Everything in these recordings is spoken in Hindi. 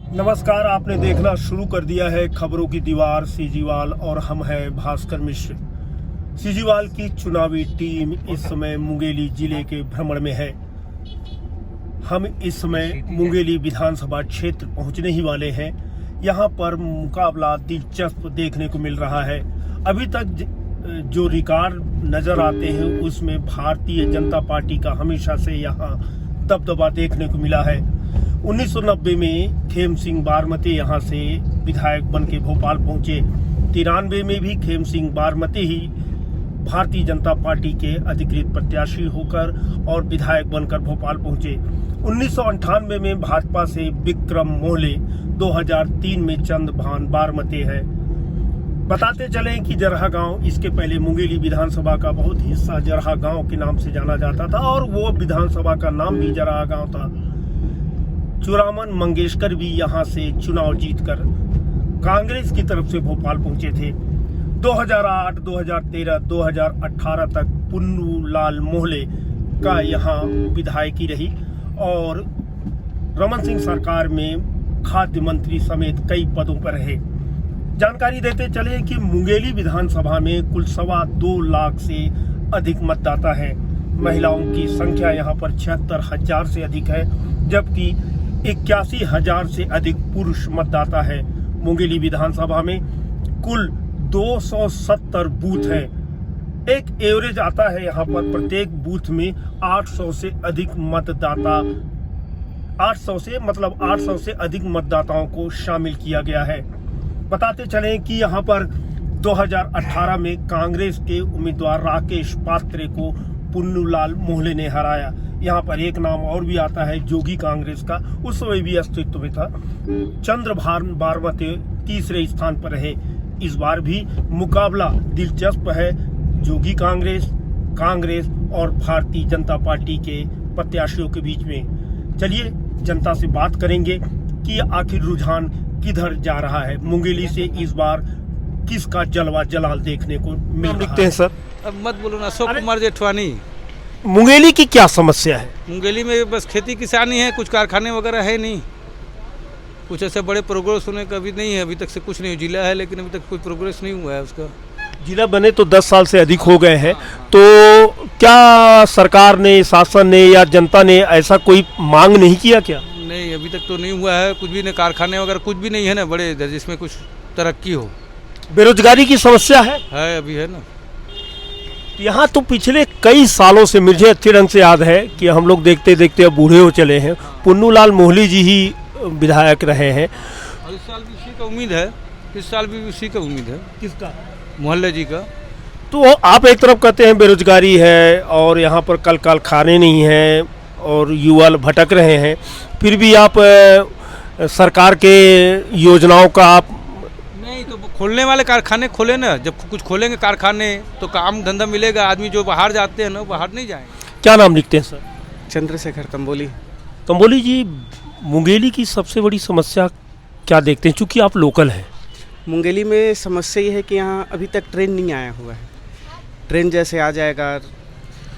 नमस्कार, आपने देखना शुरू कर दिया है खबरों की दीवार सीजीवाल और हम हैं भास्कर मिश्र। सीजीवाल की चुनावी टीम इस समय मुंगेली जिले के भ्रमण में है। हम इस समय मुंगेली विधानसभा क्षेत्र पहुंचने ही वाले हैं। यहां पर मुकाबला दिलचस्प देखने को मिल रहा है। अभी तक जो रिकॉर्ड नजर आते हैं उसमें भारतीय जनता पार्टी का हमेशा से यहां दबदबा देखने को मिला है। 1990 में खेम सिंह बारमती यहां से विधायक बन के भोपाल पहुंचे। 93 में भी खेम सिंह बारमती ही भारतीय जनता पार्टी के अधिकृत प्रत्याशी होकर और विधायक बनकर भोपाल पहुंचे। 1998 में भाजपा से विक्रम मोहले, 2003 में चंद्रभान बारमती है। बताते चलें कि जरहा गांव, इसके पहले मुंगेली विधानसभा का बहुत हिस्सा जरहा गांव के नाम से जाना जाता था और वो विधानसभा का नाम भी जरहा गांव था। चुरामन मंगेशकर भी यहां से चुनाव जीतकर कांग्रेस की तरफ से भोपाल पहुंचे थे। 2008, 2013, 2018 तक पुन्नू लाल मोहले का यहां विधायकी रही और रमन सिंह सरकार में खाद्य मंत्री समेत कई पदों पर रहे। जानकारी देते चले कि मुंगेली विधानसभा में कुल 2.25 लाख से अधिक मतदाता हैं। महिलाओं की संख्या यहां पर 76,000 से अधिक है, जबकि 81,000 से अधिक पुरुष मतदाता है। मुंगेली विधानसभा में कुल 270 बूथ हैं। एक एवरेज आता है यहाँ पर प्रत्येक बूथ में 800 से अधिक मतदाता, 800 से अधिक मतदाताओं को शामिल किया गया है। बताते चलें कि यहाँ पर 2018 में कांग्रेस के उम्मीदवार राकेश पात्रे को पुन्नूलाल मोहले ने हराया। यहाँ पर एक नाम और भी आता है जोगी कांग्रेस का, उस समय भी अस्तित्व में था। चंद्रभान बारमती तीसरे स्थान पर रहे। इस बार भी मुकाबला दिलचस्प है जोगी कांग्रेस और भारतीय जनता पार्टी के प्रत्याशियों के बीच में। चलिए जनता से बात करेंगे कि आखिर रुझान किधर जा रहा है। मुंगेली से इस बार किसका जलवा जलाल देखने को मिल रहा है। सर अब मत बोलो ना, अशोक कुमार जेठवानी। मुंगेली की क्या समस्या है? मुंगेली में बस खेती किसानी है, कुछ कारखाने वगैरह है नहीं, कुछ ऐसे बड़े प्रोग्रेस होने का भी नहीं है। अभी तक से कुछ नहीं, जिला है लेकिन अभी तक कोई प्रोग्रेस नहीं हुआ है उसका। जिला बने तो 10 साल से अधिक हो गए हैं, तो क्या सरकार ने, शासन ने या जनता ने ऐसा कोई मांग नहीं किया क्या? नहीं, अभी तक तो नहीं हुआ है कुछ भी, नहीं कारखाने वगैरह कुछ भी नहीं है ना बड़े जिसमें कुछ तरक्की हो। बेरोजगारी की समस्या है अभी है ना। यहाँ तो पिछले कई सालों से मुझे अच्छे ढंग से याद है कि हम लोग देखते देखते अब बूढ़े हो चले हैं। पुन्नूलाल मोहले जी ही विधायक रहे हैं और इस साल भी उसी का उम्मीद है। इस साल भी उसी का उम्मीद है। किसका? मोहल्ले जी का। तो आप एक तरफ कहते हैं बेरोजगारी है और यहाँ पर कल कारखाने नहीं हैं और युवा भटक रहे हैं, फिर भी आप सरकार के योजनाओं का आप नहीं, तो खोलने वाले कारखाने खोले ना। जब कुछ खोलेंगे कारखाने तो काम धंधा मिलेगा। आदमी जो बाहर जाते हैं ना बाहर नहीं जाएंगे। क्या नाम लिखते हैं सर? चंद्रशेखर कंबोली। कंबोली जी, मुंगेली की सबसे बड़ी समस्या क्या देखते हैं, चूँकि आप लोकल हैं? मुंगेली में समस्या ये है कि यहाँ अभी तक ट्रेन नहीं आया हुआ है। ट्रेन जैसे आ जाएगा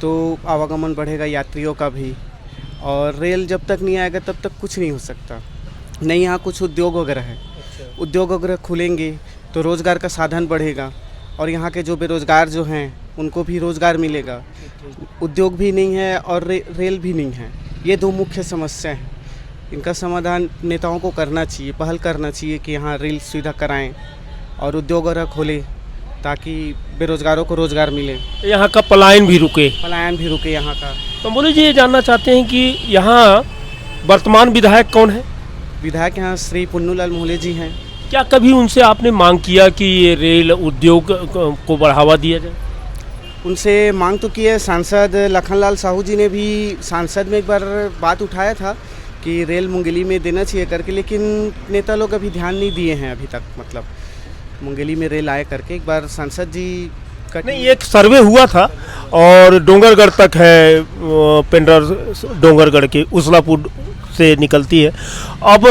तो आवागमन बढ़ेगा यात्रियों का भी, और रेल जब तक नहीं आएगा तब तक कुछ नहीं हो सकता। नहीं, यहाँ कुछ उद्योग वगैरह है। उद्योग वगैरह खुलेंगे तो रोज़गार का साधन बढ़ेगा और यहाँ के जो बेरोज़गार जो हैं उनको भी रोज़गार मिलेगा। उद्योग भी नहीं है और रेल भी नहीं है। ये दो मुख्य समस्या हैं। इनका समाधान नेताओं को करना चाहिए, पहल करना चाहिए कि यहाँ रेल सुविधा कराएं और उद्योग वगैरह खोलें ताकि बेरोज़गारों को रोज़गार मिले, यहाँ का पलायन भी रुके यहाँ का। कंबोली जी, ये जानना चाहते हैं कि यहाँ वर्तमान विधायक कौन है? विधायक यहाँ श्री पुन्नूलाल मोहले जी हैं। क्या कभी उनसे आपने मांग किया कि ये रेल उद्योग को बढ़ावा दिया जाए? उनसे मांग तो की है। सांसद लखनलाल साहू जी ने भी सांसद में एक बार बात उठाया था कि रेल मुंगेली में देना चाहिए करके, लेकिन नेता लोग अभी ध्यान नहीं दिए हैं अभी तक। मतलब मुंगेली में रेल आए करके एक बार सांसद जी का नहीं, एक सर्वे हुआ था और डोंगरगढ़ तक है, पेंड्रा डोंगरगढ़ के उसलापुर से निकलती है। अब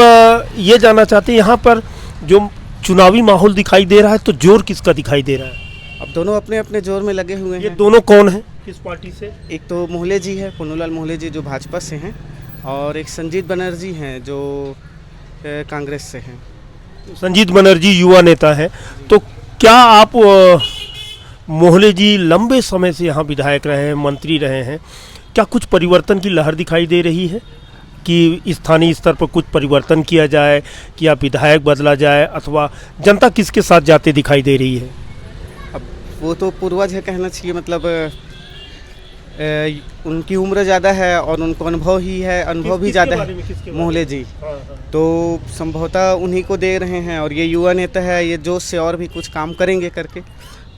ये जानना चाहते हैं यहाँ पर जो चुनावी माहौल दिखाई दे रहा है तो जोर किसका दिखाई दे रहा है? अब दोनों अपने अपने जोर में लगे हुए हैं। ये दोनों कौन हैं, किस पार्टी से? एक तो मोहले जी है, पुन्नूलाल मोहले जी जो भाजपा से हैं, और एक संजीत बनर्जी हैं जो कांग्रेस से हैं। संजीत बनर्जी युवा नेता हैं, तो क्या आप मोहले जी लंबे समय से यहाँ विधायक रहे हैं, मंत्री रहे हैं, क्या कुछ परिवर्तन की लहर दिखाई दे रही है कि स्थानीय स्तर पर कुछ परिवर्तन किया जाए, कि या विधायक बदला जाए, अथवा जनता किसके साथ जाते दिखाई दे रही है? अब वो तो पूर्वज है कहना चाहिए, मतलब उनकी उम्र ज़्यादा है और उनको अनुभव ही है, अनुभव भी ज़्यादा है मोहले जी, तो संभवतः उन्हीं को दे रहे हैं। और ये युवा नेता है, ये जोश से और भी कुछ काम करेंगे करके,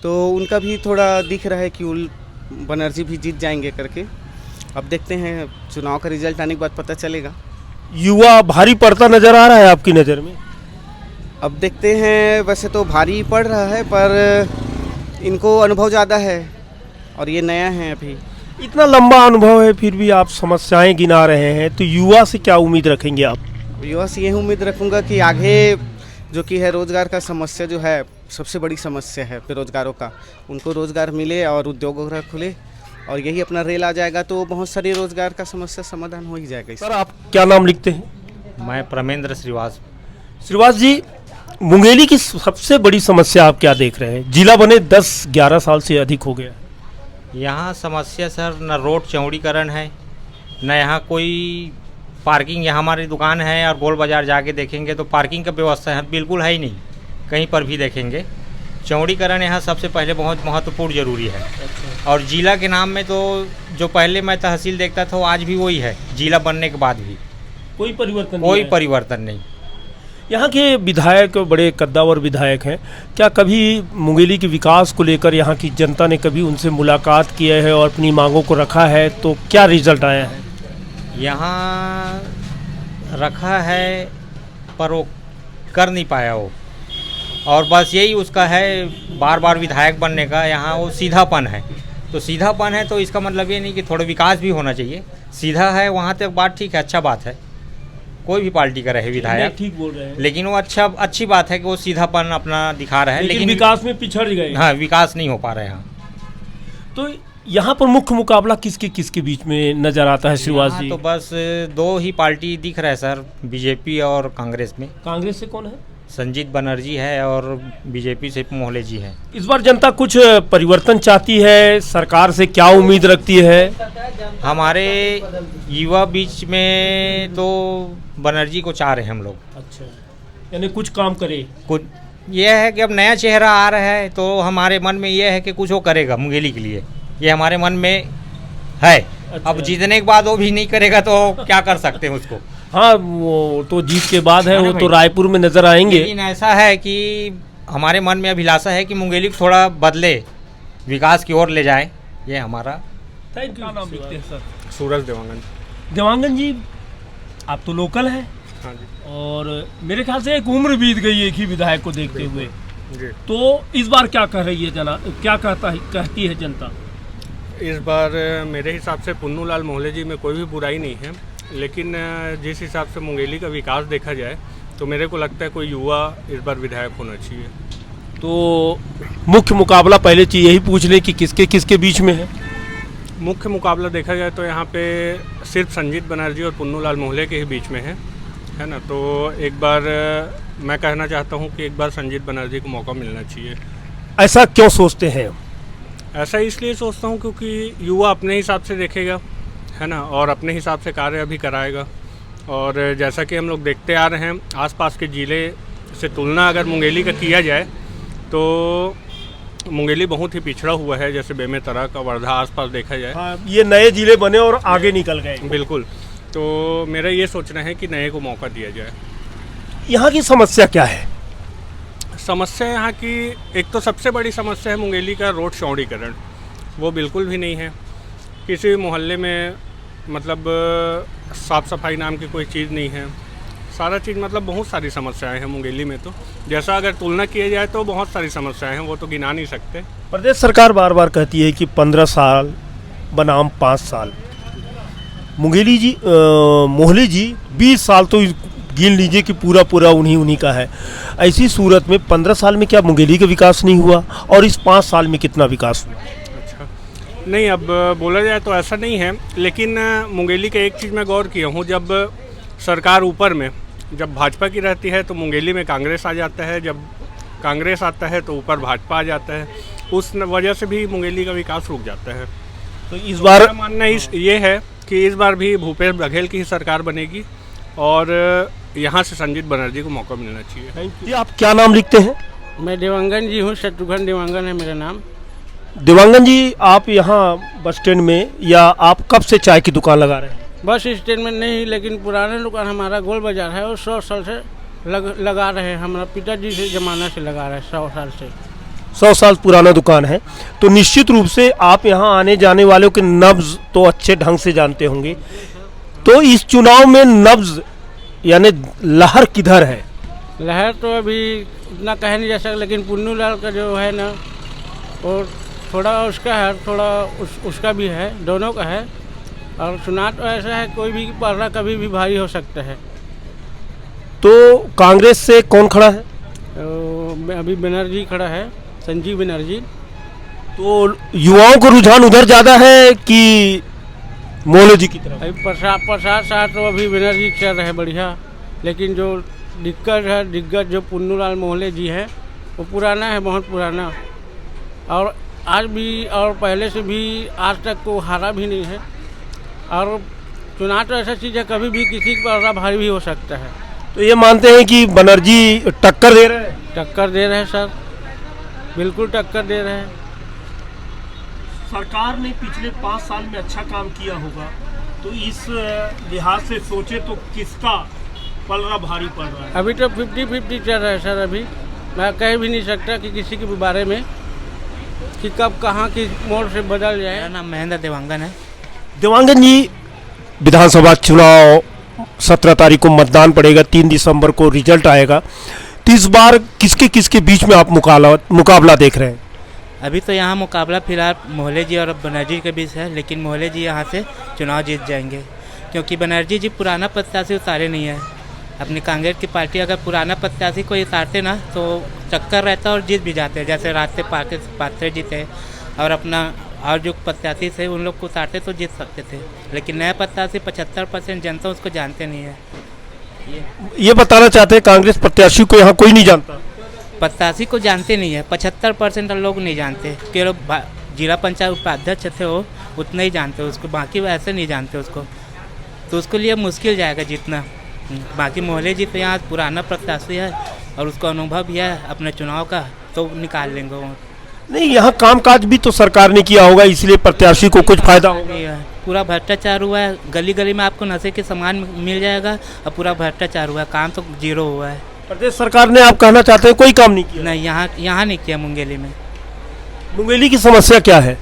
तो उनका भी थोड़ा दिख रहा है कि बनर्जी भी जीत जाएंगे करके। अब देखते हैं, चुनाव का रिजल्ट आने के बाद पता चलेगा। युवा भारी पड़ता नजर आ रहा है आपकी नज़र में? अब देखते हैं, वैसे तो भारी पड़ रहा है पर इनको अनुभव ज़्यादा है और ये नया है अभी। इतना लंबा अनुभव है फिर भी आप समस्याएं गिना रहे हैं, तो युवा से क्या उम्मीद रखेंगे आप? युवा से यही उम्मीद रखूँगा कि आगे जो कि है रोज़गार का समस्या, जो है सबसे बड़ी समस्या है बेरोजगारों का, उनको रोज़गार मिले और उद्योग वगैरह खुले, और यही अपना रेल आ जाएगा तो बहुत सारी रोज़गार का समस्या समाधान हो ही जाएगा। सर आप क्या नाम लिखते हैं? मैं प्रमेंद्र श्रीवास। श्रीवास जी, मुंगेली की सबसे बड़ी समस्या आप क्या देख रहे हैं? जिला बने 10-11 साल से अधिक हो गया। यहाँ समस्या सर, न रोड चौड़ीकरण है, न यहाँ कोई पार्किंग। यहाँ हमारी दुकान है और गोल बाज़ार जाके देखेंगे तो पार्किंग का व्यवस्था है बिल्कुल है ही नहीं, कहीं पर भी देखेंगे। चौड़ीकरण यहाँ सबसे पहले बहुत महत्वपूर्ण ज़रूरी है। और जिला के नाम में तो जो पहले मैं तहसील देखता था वो आज भी वही है, जिला बनने के बाद भी कोई परिवर्तन नहीं। यहाँ के विधायक बड़े कद्दावर विधायक हैं, क्या कभी मुंगेली के विकास को लेकर यहाँ की जनता ने कभी उनसे मुलाकात की है और अपनी मांगों को रखा है, तो क्या रिजल्ट आया है? यहाँ रखा है पर वो कर नहीं पाया वो, और बस यही उसका है बार बार विधायक बनने का। यहाँ वो सीधापन है, तो सीधापन है तो इसका मतलब ये नहीं कि थोड़ा विकास भी होना चाहिए। सीधा है वहाँ तक बात ठीक है, अच्छा बात है, कोई भी पार्टी का रहे विधायक, ठीक बोल रहे हैं, लेकिन वो अच्छी बात है कि वो सीधापन अपना दिखा रहा है, लेकिन विकास में पिछड़ गए। हाँ, विकास नहीं हो पा रहा है यहाँ। तो यहाँ पर मुख्य मुकाबला किसके बीच में नजर आता है श्रीवास जी? तो बस दो ही पार्टी दिख रहा है सर, बीजेपी और कांग्रेस में। कांग्रेस से कौन है? संजीत बनर्जी है और बीजेपी से मोहले जी है। इस बार जनता कुछ परिवर्तन चाहती है, सरकार से क्या उम्मीद रखती है? हमारे युवा बीच में तो बनर्जी को चाह रहे हैं हम लोग। अच्छा, यानी कुछ काम करे। कुछ ये है कि अब नया चेहरा आ रहा है तो हमारे मन में ये है कि कुछ वो करेगा मुंगेली के लिए, ये हमारे मन में है। अच्छा। अब जीतने के बाद वो भी नहीं करेगा तो क्या कर सकते हैं उसको। हाँ, वो तो जीत के बाद है, वो तो भाई। रायपुर में नजर आएंगे। लेकिन ऐसा है कि हमारे मन में अभिलाषा है कि मुंगेली को थोड़ा बदले, विकास की ओर ले जाए, ये हमारा। Thank you. नाम लिखते हैं सर? सूरज देवांगन। देवांगन जी, आप तो लोकल हैं। हाँ जी। और मेरे ख्याल से एक उम्र बीत गई एक ही विधायक को देखते हुए, जी। तो इस बार क्या कह रही है क्या कहती है जनता? इस बार मेरे हिसाब से पुन्नू लाल मोहले जी में कोई भी बुराई नहीं है, लेकिन जिस हिसाब से मुंगेली का विकास देखा जाए तो मेरे को लगता है कोई युवा इस बार विधायक होना चाहिए। तो मुख्य मुकाबला पहले चीज यही पूछ ले कि किसके बीच में है? मुख्य मुकाबला देखा जाए तो यहाँ पे सिर्फ संजीत बनर्जी और पुन्नू लाल मोहले के ही बीच में है ना। तो एक बार मैं कहना चाहता हूँ कि एक बार संजीत बनर्जी को मौका मिलना चाहिए। ऐसा क्यों सोचते हैं? ऐसा इसलिए सोचता हूँ क्योंकि युवा अपने हिसाब से देखेगा, है ना, और अपने हिसाब से कार्य भी कराएगा। और जैसा कि हम लोग देखते आ रहे हैं, आसपास के ज़िले से तुलना अगर मुंगेली का किया जाए तो मुंगेली बहुत ही पिछड़ा हुआ है। जैसे बेमेतरा का वर्धा आसपास देखा जाए, हाँ, ये नए जिले बने और आगे निकल गए। बिल्कुल। तो मेरा ये सोचना है कि नए को मौका दिया जाए। यहाँ की समस्या क्या है? समस्या यहाँ की एक तो सबसे बड़ी समस्या है मुंगेली का रोड चौड़ीकरण, वो बिल्कुल भी नहीं है। किसी भी मोहल्ले में मतलब साफ़ सफाई नाम की कोई चीज़ नहीं है। सारा चीज़ मतलब बहुत सारी समस्याएं हैं मुंगेली में। तो जैसा अगर तुलना किया जाए तो बहुत सारी समस्याएं हैं, वो तो गिना नहीं सकते। प्रदेश सरकार बार बार कहती है कि 15 साल बनाम 5 साल। मुंगेली जी मोहले जी 20 साल तो गिन लीजिए कि पूरा उन्हीं का है। ऐसी सूरत में 15 साल में क्या मुंगेली का विकास नहीं हुआ, और इस 5 साल में कितना विकास हुआ? अच्छा, नहीं, अब बोला जाए तो ऐसा नहीं है, लेकिन मुंगेली का एक चीज़ मैं गौर किया हूँ, जब सरकार ऊपर में जब भाजपा की रहती है तो मुंगेली में कांग्रेस आ जाता है, जब कांग्रेस आता है तो ऊपर भाजपा आ जाता है, उस वजह से भी मुंगेली का विकास रुक जाता है। तो इस बार मेरा मानना ये है कि इस बार भी भूपेश बघेल की ही सरकार बनेगी और यहाँ से संजीत बनर्जी को मौका मिलना चाहिए। जी आप क्या नाम लिखते हैं? मैं देवांगन जी हूँ, शत्रुघ्न देवांगन है मेरा नाम। देवांगन जी, आप यहाँ बस स्टैंड में या आप कब से चाय की दुकान लगा रहे हैं? बस स्टैंड में नहीं, लेकिन पुराना दुकान हमारा गोल बाजार है और 100 साल से लगा रहे हैं। हमारा पिताजी से ज़माना से लगा रहे हैं, 100 साल से। 100 साल पुराना दुकान है, तो निश्चित रूप से आप यहाँ आने जाने वालों के नब्ज तो अच्छे ढंग से जानते होंगे। तो इस चुनाव में नब्ज यानी लहर किधर है? लहर तो अभी उतना कह नहीं जा सकता, लेकिन पुन्नू लाल का जो है ना, वो थोड़ा उसका है, थोड़ा उसका भी है, दोनों का है। और चुनाव तो ऐसा है, कोई भी पलड़ा कभी भी भारी हो सकता है। तो कांग्रेस से कौन खड़ा है? तो अभी बनर्जी खड़ा है, संजीव बनर्जी। तो युवाओं को रुझान उधर ज़्यादा है कि मोहल्ले जी की तरफ? अभी प्रसाद शाह तो अभी बनर्जी चल रहे बढ़िया, लेकिन जो दिग्गज जो पुन्नू लाल मोहल्ले जी है, वो पुराना है, बहुत पुराना, और आज भी और पहले से भी आज तक को हारा भी नहीं है। और चुनाव तो ऐसा चीज़ है, कभी भी किसी पर भारी भी हो सकता है। तो ये मानते हैं कि बनर्जी टक्कर दे रहे हैं? टक्कर दे रहे हैं सर, बिल्कुल टक्कर दे रहे हैं। सरकार ने पिछले 5 साल में अच्छा काम किया होगा, तो इस लिहाज से सोचे तो किसका पलड़ा भारी पड़ रहा है? अभी तो 50-50 चल रहा है सर। अभी मैं कह भी नहीं सकता कि किसी के बारे में कि कब कहाँ की मोड़ से बदल जाए। मेरा नाम महेंद्र देवांगन है। देवांगन जी, विधानसभा चुनाव 17 तारीख को मतदान पड़ेगा, 3 दिसंबर को रिजल्ट आएगा। तो इस बार किसके किसके बीच में आप मुकाबला देख रहे हैं? अभी तो यहाँ मुकाबला फिलहाल मोहल्ले जी और बनर्जी के बीच है, लेकिन मोहल्ले जी यहाँ से चुनाव जीत जाएंगे, क्योंकि बनर्जी जी पुराना प्रत्याशी उतारे नहीं है। अपनी कांग्रेस की पार्टी अगर पुराना प्रत्याशी को उतारते ना तो टक्कर रहता और जीत भी जाते, जैसे रास्ते पात्रे जीते, और अपना और जो प्रत्याशी थे उन लोग को उतारते तो जीत सकते थे। लेकिन नया प्रत्याशी 75% जनता उसको जानते नहीं है। ये बताना चाहते हैं कांग्रेस प्रत्याशी को यहाँ कोई नहीं जानता? प्रत्याशी को जानते नहीं है, 75% लोग नहीं जानते। केवल जिला पंचायत उपाध्यक्ष थे वो उतने ही जानते उसको, बाकी वैसे नहीं जानते उसको, तो उसके लिए मुश्किल जाएगा जीतना। बाकी मोहल्ले जी तो यहाँ पुराना प्रत्याशी है और उसको अनुभव भी है अपने चुनाव का, तो निकाल लेंगे वो। नहीं, यहाँ कामकाज भी तो सरकार ने किया होगा, इसलिए प्रत्याशी को कुछ फायदा होगा। पूरा भ्रष्टाचार हुआ है, गली गली में आपको नशे के सामान मिल जाएगा, और पूरा भ्रष्टाचार हुआ है, काम तो जीरो हुआ है। प्रदेश सरकार ने, आप कहना चाहते हैं, कोई काम नहीं किया? नहीं, यहाँ नहीं किया मुंगेली में। मुंगेली की समस्या क्या है?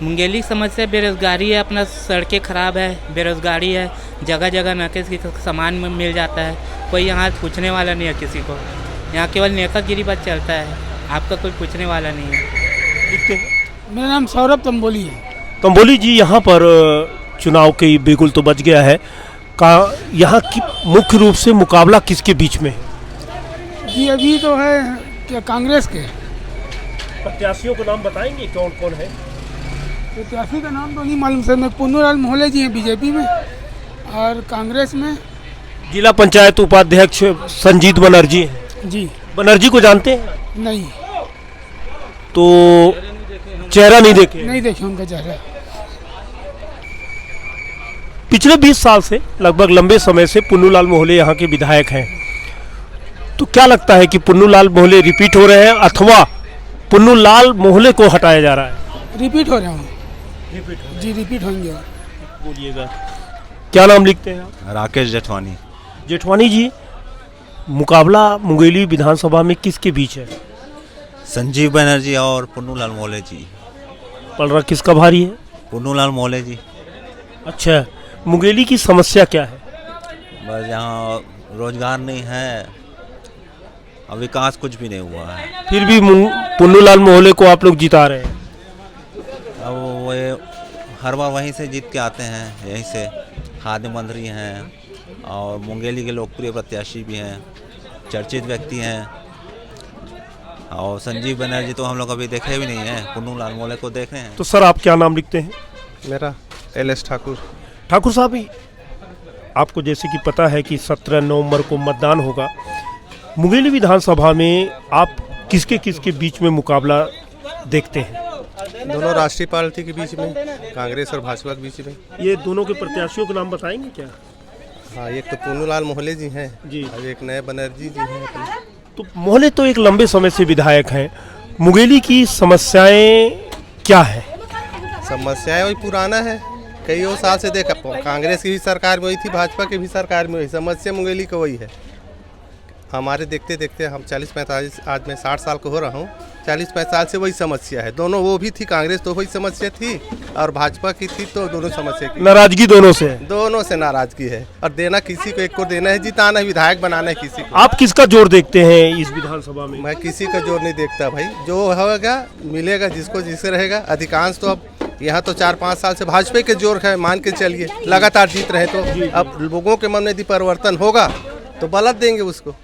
मुंगेली की समस्या बेरोजगारी है, अपना सड़कें खराब है, बेरोजगारी है, जगह जगह नशे के सामान में मिल जाता है, कोई यहाँ पूछने वाला नहीं है किसी को। यहाँ केवल नेतागिरी बस चलता है, आपका कोई पूछने वाला नहीं है। मेरा नाम सौरभ तंबोली है। तंबोली जी, यहाँ पर चुनाव की बिगुल तो बच गया है, यहाँ की मुख्य रूप से मुकाबला किसके बीच में है? जी अभी तो है क्या कांग्रेस के प्रत्याशियों को नाम बताएंगे कौन कौन है? प्रत्याशी का नाम तो नहीं मालूम सर। मैं पुन्नू लाल मोहल्ले जी हैं बीजेपी में, और कांग्रेस में जिला पंचायत उपाध्यक्ष संजीत बनर्जी हैं। जी बनर्जी को जानते हैं? नहीं, तो चेहरा नहीं देखे? नहीं देखे उनका चेहरा। पिछले 20 साल से लगभग लंबे समय से पुन्नू लाल मोहल्ले यहाँ के विधायक हैं, तो क्या लगता है कि पुन्नू लाल मोहल्ले रिपीट हो रहे हैं अथवा पुन्नू लाल मोहल्ले को हटाया जा रहा है? रिपीट हो रहा हूँ। जी रिपीट होंगे। बोलिएगा, क्या नाम लिखते हैं आप? राकेश जेठवानी। जेठवानी जी, मुकाबला मुंगेली विधानसभा में किसके बीच है? संजीव बनर्जी और पुन्नू लाल मोहल्ले जी। पलड़ा किसका भारी है? पुन्नू लाल मोहल्ले जी। अच्छा, मुंगेली की समस्या क्या है? बस यहाँ रोजगार नहीं है और विकास कुछ भी नहीं हुआ है। फिर भी पुन्नू लाल मोहल्ले को आप लोग जिता रहे हैं। अब वो हर बार वहीं से जीत के आते हैं, यहीं से खाद्य मंत्री हैं और मुंगेली के लोकप्रिय प्रत्याशी भी हैं, चर्चित व्यक्ति हैं। और संजीव बनर्जी तो हम लोग अभी देखे भी नहीं हैं, पुन्नू लाल मोहल्ले को देख रहे हैं। तो सर, आप क्या नाम लिखते हैं? मेरा LS ठाकुर। ठाकुर साहब, आपको जैसे कि पता है कि 17 नवंबर को मतदान होगा। मुंगेली विधानसभा में आप किसके किसके बीच में मुकाबला देखते हैं? दोनों राष्ट्रीय पार्टी के बीच में, कांग्रेस और भाजपा के बीच में। ये दोनों के प्रत्याशियों के नाम बताएंगे क्या? हाँ, एक तो पुन्नूलाल मोहले जी हैं जी, और एक नए बनर्जी जी हैं अपने। तो मोहले तो एक लंबे समय से विधायक हैं। मुंगेली की समस्याएं क्या है? समस्याएं वही पुराना है, कई साल से देखा, कांग्रेस की भी सरकार में वही थी, भाजपा की भी सरकार में वही। समस्या मुंगेली का वही है। हमारे देखते देखते हम 40-45, आज मैं 60 साल का हो रहा हूँ, 40-45 साल से वही समस्या है। दोनों, वो भी थी कांग्रेस तो वही समस्या थी, और भाजपा की थी तो दोनों समस्या की। नाराजगी दोनों से है? दोनों से नाराजगी है, और देना किसी को एक को देना है, जिताना है, विधायक बनाना है किसी को। आप किसका जोर देखते हैं इस विधानसभा में? मैं किसी का जोर नहीं देखता भाई, जो होगा मिलेगा, जिसको जिससे रहेगा। अधिकांश तो अब यहाँ तो 4-5 साल से भाजपा के जोर है, मान के चलिए, लगातार जीत रहे। तो अब लोगों के मन में यदि परिवर्तन होगा तो बलत देंगे उसको।